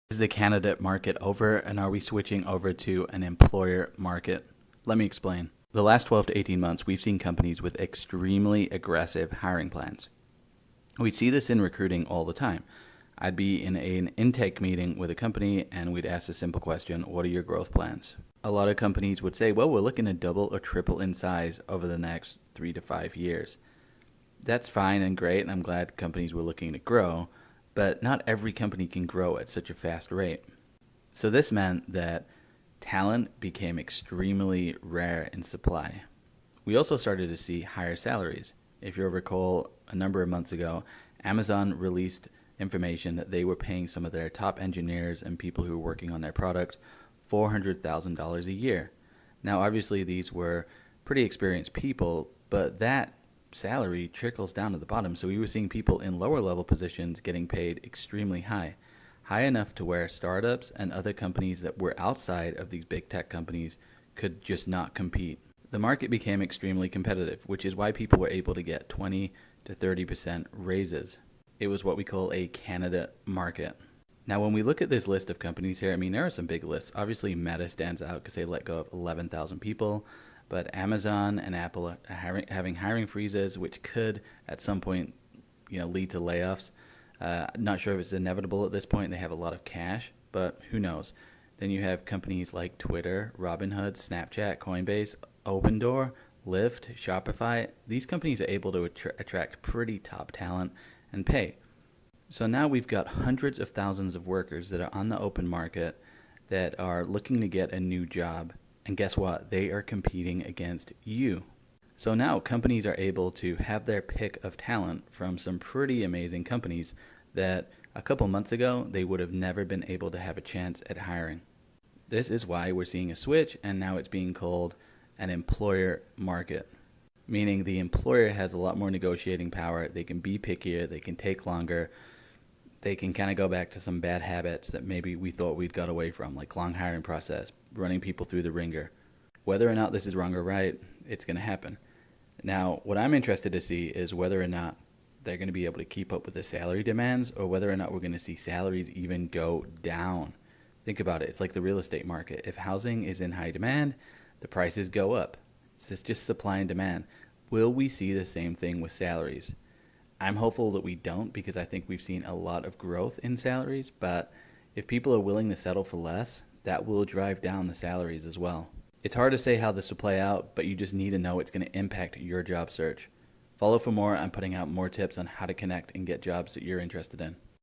Is the candidate market over, and are we switching over to an employer market? Let me explain. The last 12 to 18 months, we've seen companies with extremely aggressive hiring plans. We see this in recruiting all the time. I'd be in an intake meeting with a company and we'd ask a simple question: what are your growth plans? A lot of companies would say, well, we're looking to double or triple in size over the next 3 to 5 years. That's fine and great, and I'm glad companies were looking to grow, but not every company can grow at such a fast rate. So this meant that talent became extremely rare in supply. We also started to see higher salaries. If you recall, a number of months ago, Amazon released information that they were paying some of their top engineers and people who were working on their product $400,000 a year. Now, obviously, these were pretty experienced people, but that salary trickles down to the bottom. So we were seeing people in lower level positions getting paid extremely high enough to where startups and other companies that were outside of these big tech companies could just not compete. The market became extremely competitive, which is why people were able to get 20 to 30% raises. It was what we call a candidate market. Now, when we look at this list of companies here, I mean, there are some big lists. Obviously, Meta stands out because they let go of 11,000 people. But Amazon and Apple are having hiring freezes, which could at some point, lead to layoffs. Not sure if it's inevitable at this point. They have a lot of cash, but who knows? Then you have companies like Twitter, Robinhood, Snapchat, Coinbase, Opendoor, Lyft, Shopify. These companies are able to attract pretty top talent and pay. So now we've got hundreds of thousands of workers that are on the open market that are looking to get a new job. And guess what? They are competing against you. So now companies are able to have their pick of talent from some pretty amazing companies that a couple months ago they would have never been able to have a chance at hiring. This is why we're seeing a switch, and now it's being called an employer market, meaning the employer has a lot more negotiating power. They can be pickier, they can take longer, they can kind of go back to some bad habits that maybe we thought we'd got away from, like long hiring process, running people through the ringer. Whether or not this is wrong or right, it's going to happen. Now, what I'm interested to see is whether or not they're going to be able to keep up with the salary demands, or whether or not we're going to see salaries even go down. Think about it. It's like the real estate market. If housing is in high demand, the prices go up. It's just supply and demand. Will we see the same thing with salaries? I'm hopeful that we don't, because I think we've seen a lot of growth in salaries, but if people are willing to settle for less, that will drive down the salaries as well. It's hard to say how this will play out, but you just need to know it's going to impact your job search. Follow for more. I'm putting out more tips on how to connect and get jobs that you're interested in.